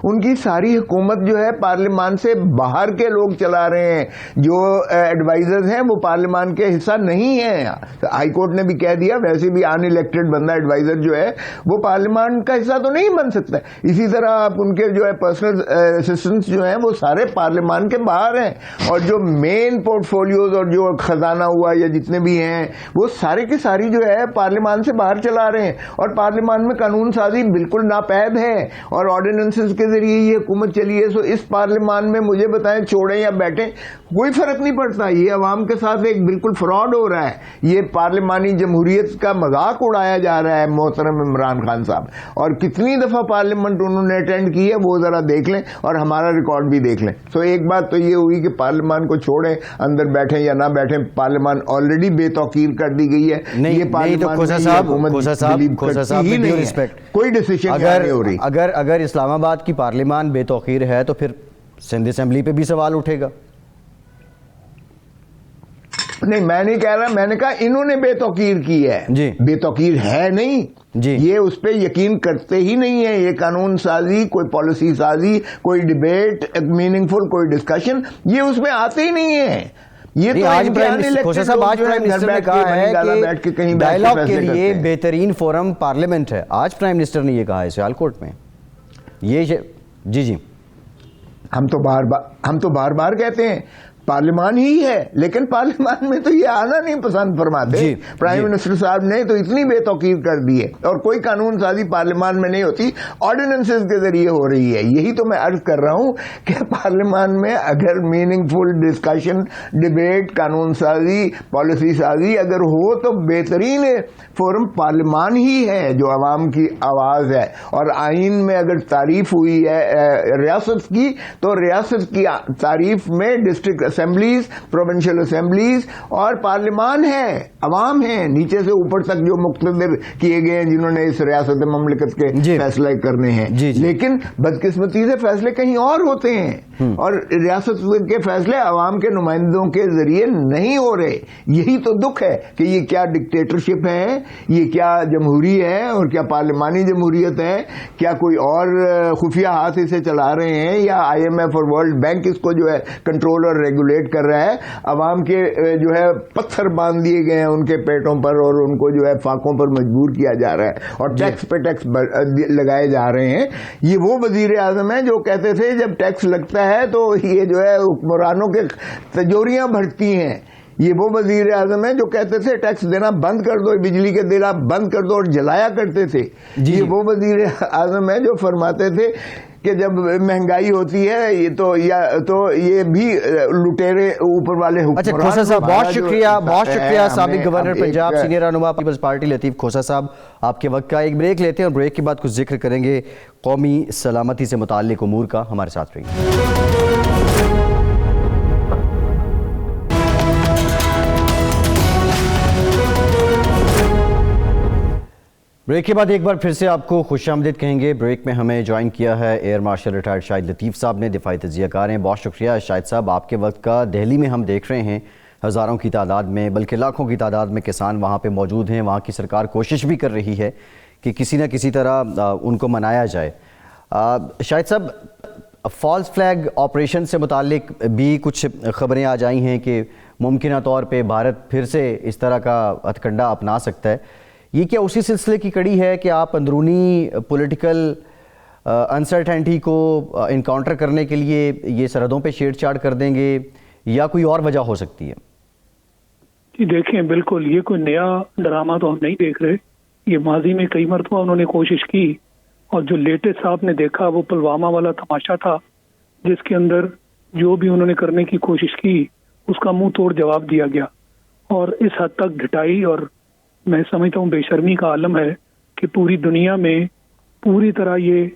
ان کی ساری حکومت جو ہے پارلیمان سے باہر کے لوگ چلا رہے ہیں. جو ایڈوائزرز ہیں وہ پارلیمان کے حصہ نہیں ہیں. ہائی کورٹ نے بھی کہہ دیا ویسے بھی ان الیکٹڈ بندہ ایڈوائزر جو ہے وہ پارلیمان کا حصہ تو نہیں بن سکتا. اسی طرح آپ ان کے جو ہے پرسنل اسسٹنٹس جو ہیں وہ سارے پارلیمان کے باہر ہیں. اور جو مین پورٹ فولیوز اور جو خزانہ ہوا یا جتنے بھی ہیں وہ سارے کے ساری جو ہے پارلیمان سے باہر چلا رہے ہیں. اور پارلیمان میں قانون سازی بالکل ناپید ہے اور آرڈیننسز کے ذریعے یہ حکومت چلی ہے. سو اس پارلیمان میں مجھے بتائیں چھوڑیں یا بیٹھیں کوئی فرق نہیں پڑتا. یہ عوام کے ساتھ ایک بالکل فراڈ ہو رہا ہے. یہ پارلیمانی جمہوریت کا مذاق اڑایا جا رہا ہے محترم عمران خان صاحب. اور کتنی دفعہ پارلیمنٹ انہوں نے اٹینڈ کی ہے وہ ذرا دیکھ لیں اور ہمارا ریکارڈ بھی دیکھ لیں. سو ایک بات تو یہ ہوئی کہ پارلیمان کو چھوڑیں اندر بیٹھیں یا نہ بیٹھیں پارلیمان آلریڈی بے توقیر کر دی گئی ہے. یہ پارلیمان کوئی ڈیسیژن نہیں ہو رہی. اگر اسلام آباد کی پارلیمان بے توقیر ہے تو پھر سندھ اسمبلی پہ بھی سوال اٹھے گا. نہیں میں نہیں کہہ رہا, میں نے کہا انہوں نے بے توقیر کی ہے. جی بے توقیر ہے نہیں جی, یہ اس پہ یقین کرتے ہی نہیں ہے. یہ قانون سازی, کوئی پالیسی سازی, کوئی ڈبیٹ, میننگ فل کوئی ڈسکشن یہ اس میں آتے ہی نہیں ہے. یہ تو آج پرائم منسٹر نے کہا ہے کہ ڈائیلاگ کے لیے بہترین فورم پارلیمنٹ ہے. آج پرائم منسٹر نے یہ کہا ہے سیال کوٹ میں. یہ جی ہم تو بار بار کہتے ہیں پارلیمان ہی ہے, لیکن پارلیمان میں تو یہ آنا نہیں پسند فرماتے. پرائم منسٹر صاحب نے تو اتنی بے توقیر کر دی ہے اور کوئی قانون سازی پارلیمان میں نہیں ہوتی, آرڈیننسز کے ذریعے ہو رہی ہے. یہی تو میں عرض کر رہا ہوں کہ پارلیمان میں اگر میننگ فل ڈسکشن, ڈبیٹ, قانون سازی, پالیسی سازی اگر ہو تو بہترین فورم پارلیمان ہی ہے جو عوام کی آواز ہے. اور آئین میں اگر تعریف ہوئی ہے ریاست کی تو ریاست کی تعریف میں ڈسٹرکٹ اسمبلیز, پروونشل اسمبلیز اور پارلیمان ہے, عوام ہیں نیچے سے اوپر تک جو مقتدر کیے گئے ہیں جنہوں نے اس ریاست مملکت کے فیصلے کرنے ہیں. لیکن بدقسمتی سے فیصلے کہیں اور ہوتے ہیں اور ریاست کے فیصلے عوام کے نمائندوں کے ذریعے نہیں ہو رہے. یہی تو دکھ ہے کہ یہ کیا ڈکٹیٹرشپ ہے, یہ کیا جمہوری ہے اور کیا پارلیمانی جمہوریت ہے, کیا کوئی اور خفیہ ہاتھ اسے چلا رہے ہیں یا آئی ایم ایف اور ورلڈ بینک اس کو جو ہے کنٹرول اور ریگولیٹ کر رہا ہے. عوام کے جو ہے پتھر باندھ دیے گئے ہیں ان کے پیٹوں پر اور ان کو جو ہے فاقوں پر مجبور کیا جا رہا ہے اور ٹیکس پہ ٹیکس لگائے جا رہے ہیں. یہ وہ وزیر اعظم ہے جو کہتے تھے جب ٹیکس لگتا ہے تو یہ جو ہے حکمرانوں کے تجوریاں بھرتی ہیں. یہ وہ وزیر اعظم ہے جو کہتے تھے ٹیکس دینا بند کر دو, بجلی کے دینا بند کر دو اور جلایا کرتے تھے. یہ وہ وزیر اعظم ہے جو فرماتے تھے کہ جب مہنگائی ہوتی ہے یہ تو یہ بھی لٹیرے اوپر والے حکمران. کھوسا صاحب بہت شکریہ سابق گورنر پنجاب سینئر رہنما پیپلز پارٹی لطیف کھوسا صاحب, آپ کے وقت کا. ایک بریک لیتے ہیں اور بریک کے بعد کچھ ذکر کریں گے قومی سلامتی سے متعلق امور کا. ہمارے ساتھ رہیے. بریک کے بعد ایک بار پھر سے آپ کو خوش آمدید کہیں گے. بریک میں ہمیں جوائن کیا ہے ایئر مارشل ریٹائرڈ شاہد لطیف صاحب نے, دفاعی تجزیہ کار ہیں. بہت شکریہ شاہد صاحب آپ کے وقت کا. دہلی میں ہم دیکھ رہے ہیں ہزاروں کی تعداد میں بلکہ لاکھوں کی تعداد میں کسان وہاں پہ موجود ہیں. وہاں کی سرکار کوشش بھی کر رہی ہے کہ کسی نہ کسی طرح ان کو منایا جائے. شاہد صاحب فالس فلیگ آپریشن سے متعلق بھی کچھ خبریں آ جائی ہیں کہ ممکنہ طور پہ بھارت پھر سے اس طرح کا ہتھکنڈا اپنا سکتا ہے. یہ کیا اسی سلسلے کی کڑی ہے کہ آپ اندرونی پولیٹیکل انسرٹینٹی کو انکاؤنٹر کرنے کے لیے یہ سرحدوں پہ چھیڑ چھاڑ کر دیں گے یا کوئی اور وجہ ہو سکتی ہے؟ جی دیکھیں, بالکل یہ کوئی نیا ڈرامہ تو ہم نہیں دیکھ رہے. یہ ماضی میں کئی مرتبہ انہوں نے کوشش کی اور جو لیٹسٹ آپ نے دیکھا وہ پلوامہ والا تماشا تھا جس کے اندر جو بھی انہوں نے کرنے کی کوشش کی اس کا منہ توڑ جواب دیا گیا. اور اس حد تک ڈھٹائی اور میں سمجھتا ہوں بے شرمی کا عالم ہے کہ پوری دنیا میں پوری طرح یہ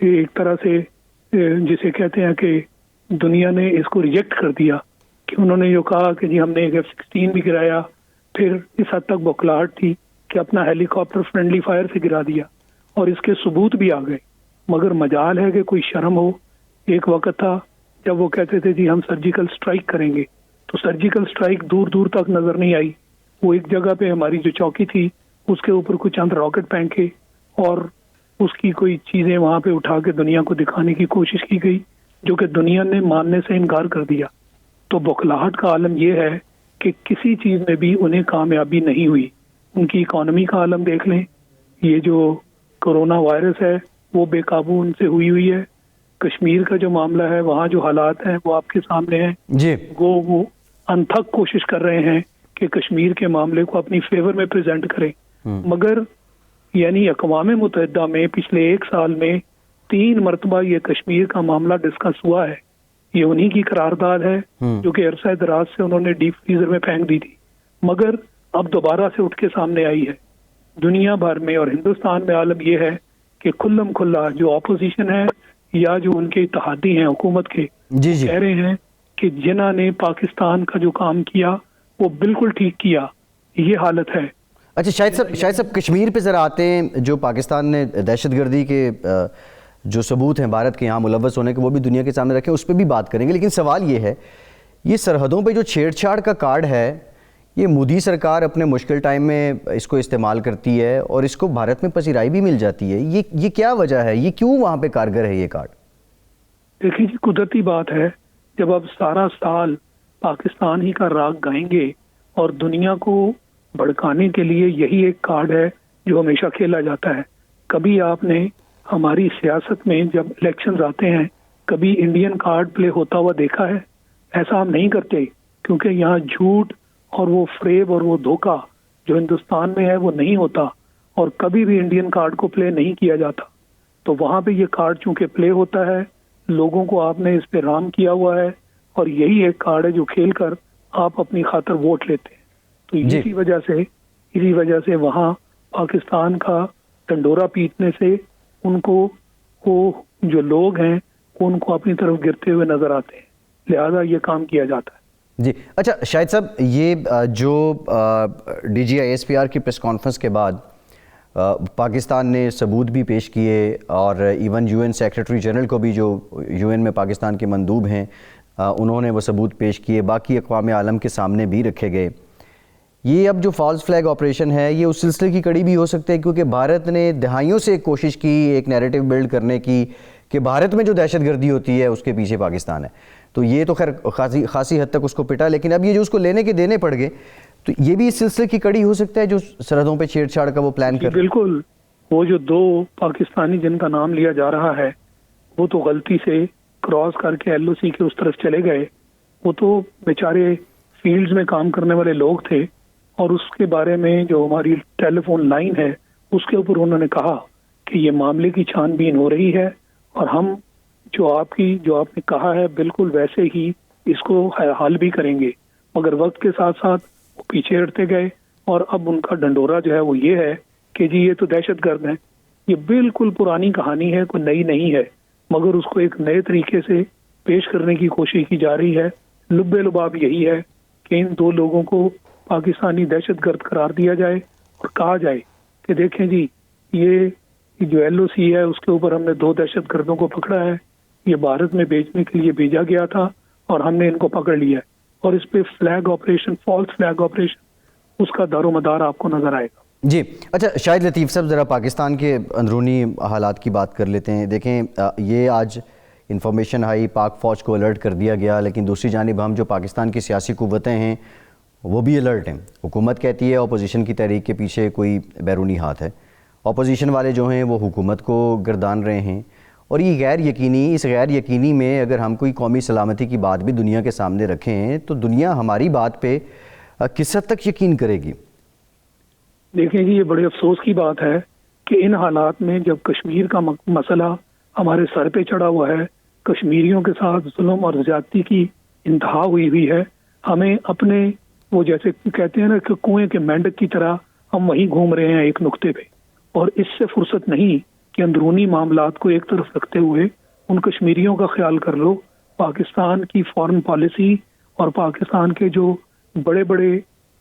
ایک طرح سے جسے کہتے ہیں کہ دنیا نے اس کو ریجیکٹ کر دیا کہ انہوں نے جو کہا کہ جی ہم نے ایک F-16 بھی گرایا, پھر اس حد تک بوکھلاہٹ تھی کہ اپنا ہیلی کاپٹر فرینڈلی فائر سے گرا دیا اور اس کے ثبوت بھی آ گئے. مگر مجال ہے کہ کوئی شرم ہو. ایک وقت تھا جب وہ کہتے تھے جی ہم سرجیکل اسٹرائک کریں گے، تو سرجیکل اسٹرائک دور دور تک نظر نہیں آئی. وہ ایک جگہ پہ ہماری جو چوکی تھی اس کے اوپر کچھ چند راکٹ پھینکے اور اس کی کوئی چیزیں وہاں پہ اٹھا کے دنیا کو دکھانے کی کوشش کی گئی، جو کہ دنیا نے ماننے سے انکار کر دیا. تو بوکھلاہٹ کا عالم یہ ہے کہ کسی چیز میں بھی انہیں کامیابی نہیں ہوئی. ان کی اکانومی کا عالم دیکھ لیں، یہ جو کرونا وائرس ہے وہ بے قابو ان سے ہوئی ہے. کشمیر کا جو معاملہ ہے وہاں جو حالات ہیں وہ آپ کے سامنے ہیں. جی وہ انتھک کوشش کر رہے ہیں کہ کشمیر کے معاملے کو اپنی فیور میں پریزنٹ کریں، مگر یعنی اقوام متحدہ میں پچھلے 1 سال میں 3 مرتبہ یہ کشمیر کا معاملہ ڈسکس ہوا ہے. یہ انہی کی قرارداد ہے جو کہ عرصہ دراز سے انہوں نے ڈیپ فریزر میں پھینک دی تھی، مگر اب دوبارہ سے اٹھ کے سامنے آئی ہے. دنیا بھر میں اور ہندوستان میں عالم یہ ہے کہ کھلم کھلا جو اپوزیشن ہے یا جو ان کے اتحادی ہیں حکومت کے، جی جی کہہ رہے ہیں کہ جنہوں نے پاکستان کا جو کام کیا وہ بالکل ٹھیک کیا. یہ حالت ہے. اچھا شاہد صاحب کشمیر پہ ذرا آتے ہیں. جو پاکستان نے دہشت گردی کے جو ثبوت ہیں بھارت کے یہاں ملوث ہونے کے وہ بھی دنیا کے سامنے رکھے، اس پہ بھی بات کریں گے. لیکن سوال یہ ہے، یہ سرحدوں پہ جو چھیڑ چھاڑ کا کارڈ ہے یہ مودی سرکار اپنے مشکل ٹائم میں اس کو استعمال کرتی ہے اور اس کو بھارت میں پذیرائی بھی مل جاتی ہے. یہ کیا وجہ ہے؟ یہ کیوں وہاں پہ کارگر ہے یہ کارڈ؟ دیکھیے جی، قدرتی بات ہے جب اب سارا سال پاکستان ہی کا راگ گائیں گے اور دنیا کو بھڑکانے کے لیے یہی ایک کارڈ ہے جو ہمیشہ کھیلا جاتا ہے. کبھی آپ نے ہماری سیاست میں جب الیکشنز آتے ہیں کبھی انڈین کارڈ پلے ہوتا ہوا دیکھا ہے؟ ایسا ہم نہیں کرتے، کیونکہ یہاں جھوٹ اور وہ فریب اور وہ دھوکہ جو ہندوستان میں ہے وہ نہیں ہوتا، اور کبھی بھی انڈین کارڈ کو پلے نہیں کیا جاتا. تو وہاں پہ یہ کارڈ چونکہ پلے ہوتا ہے، لوگوں کو آپ نے اس پہ رام کیا ہوا ہے اور یہی ایک کارڈ ہے جو کھیل کر آپ اپنی خاطر ووٹ لیتے ہیں. تو اسی وجہ سے وہاں پاکستان کا ڈنڈورا پیٹنے سے ان کو وہ جو لوگ ہیں ان کو اپنی طرف گرتے ہوئے نظر آتے ہیں، لہذا یہ کام کیا جاتا ہے. جی اچھا شاہد صاحب، یہ جو D G I S P R کی پریس کانفرنس کے بعد پاکستان نے ثبوت بھی پیش کیے اور even U N secretary general کو بھی جو یو این میں پاکستان کے مندوب ہیں انہوں نے وہ ثبوت پیش کیے، باقی اقوام عالم کے سامنے بھی رکھے گئے. یہ اب جو فالس فلیگ آپریشن ہے یہ اس سلسلے کی کڑی بھی ہو سکتا ہے، کیونکہ بھارت نے دہائیوں سے ایک کوشش کی ایک نیریٹو بلڈ کرنے کی کہ بھارت میں جو دہشت گردی ہوتی ہے اس کے پیچھے پاکستان ہے. تو یہ تو خیر خاصی حد تک اس کو پٹا، لیکن اب یہ جو اس کو لینے کے دینے پڑ گئے تو یہ بھی اس سلسلے کی کڑی ہو سکتا ہے جو سرحدوں پہ چھیڑ چھاڑ کا وہ پلان کر. بالکل. وہ جو 2 پاکستانی جن کا نام لیا جا رہا ہے وہ تو غلطی سے کراس کر کے ایل او سی کے اس طرف چلے گئے. وہ تو بیچارے فیلڈز میں کام کرنے والے لوگ تھے، اور اس کے بارے میں جو ہماری ٹیلی فون لائن ہے اس کے اوپر انہوں نے کہا کہ یہ معاملے کی چھان بین ہو رہی ہے اور ہم جو آپ نے کہا ہے بالکل ویسے ہی اس کو حل بھی کریں گے. مگر وقت کے ساتھ ساتھ وہ پیچھے ہٹتے گئے اور اب ان کا ڈنڈورا جو ہے وہ یہ ہے کہ جی یہ تو دہشت گرد ہیں. یہ بالکل پرانی کہانی ہے، کوئی نئی نہیں ہے، مگر اس کو ایک نئے طریقے سے پیش کرنے کی کوشش کی جا رہی ہے. لب لباب یہی ہے کہ ان 2 لوگوں کو پاکستانی دہشت گرد قرار دیا جائے اور کہا جائے کہ دیکھیں جی یہ جو ایل او سی ہے اس کے اوپر ہم نے 2 دہشت گردوں کو پکڑا ہے، یہ بھارت میں بیچنے کے لیے بھیجا گیا تھا اور ہم نے ان کو پکڑ لیا ہے، اور اس پہ flag operation, false flag operation, اس کا دار و مدار آپ کو نظر آئے گا. جی اچھا شاہد لطیف صاحب، ذرا پاکستان کے اندرونی حالات کی بات کر لیتے ہیں. دیکھیں یہ آج انفارمیشن آئی، پاک فوج کو الرٹ کر دیا گیا، لیکن دوسری جانب ہم جو پاکستان کی سیاسی قوتیں ہیں وہ بھی الرٹ ہیں. حکومت کہتی ہے اپوزیشن کی تحریک کے پیچھے کوئی بیرونی ہاتھ ہے، اپوزیشن والے جو ہیں وہ حکومت کو گردان رہے ہیں، اور یہ اس غیر یقینی میں اگر ہم کوئی قومی سلامتی کی بات بھی دنیا کے سامنے رکھیں تو دنیا ہماری بات پہ کس حد تک یقین کرے گی؟ دیکھیں جی، یہ بڑے افسوس کی بات ہے کہ ان حالات میں جب کشمیر کا مسئلہ ہمارے سر پہ چڑھا ہوا ہے، کشمیریوں کے ساتھ ظلم اور زیادتی کی انتہا ہوئی ہے، ہمیں اپنے وہ جیسے کہتے ہیں نا کہ کنویں کے مینڈک کی طرح ہم وہیں گھوم رہے ہیں ایک نقطے پہ، اور اس سے فرصت نہیں کہ اندرونی معاملات کو ایک طرف رکھتے ہوئے ان کشمیریوں کا خیال کر لو، پاکستان کی فارن پالیسی اور پاکستان کے جو بڑے بڑے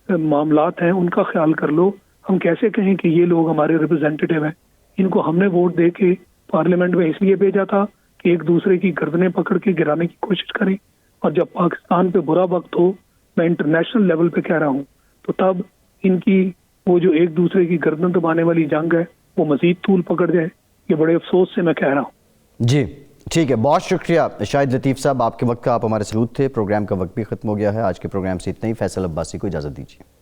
معاملات ہیں ان کا خیال کر لو. ہم کیسے کہیں کہ یہ لوگ ہمارے ریپرزینٹیٹیو ہیں؟ ان کو ہم نے ووٹ دے کے پارلیمنٹ میں اس لیے بھیجا تھا ایک دوسرے کی گردنیں پکڑ کے گرانے کی کوشش کریں. اور جب پاکستان پہ برا وقت ہو, میں انٹرنیشنل لیول پہ کہہ رہا ہوں, تو تب ان کی وہ جو ایک دوسرے کی گردن دبانے والی جنگ ہے وہ مزید طول پکڑ جائے. یہ بڑے افسوس سے میں کہہ رہا ہوں. جی ٹھیک ہے, بہت شکریہ شاہد لطیف صاحب, آپ کے وقت کا آپ ہمارے سلوٹ تھے. پروگرام کا وقت بھی ختم ہو گیا ہے. آج کے پروگرام سے اتنا ہی. فیصل عباسی کو اجازت دیجیے.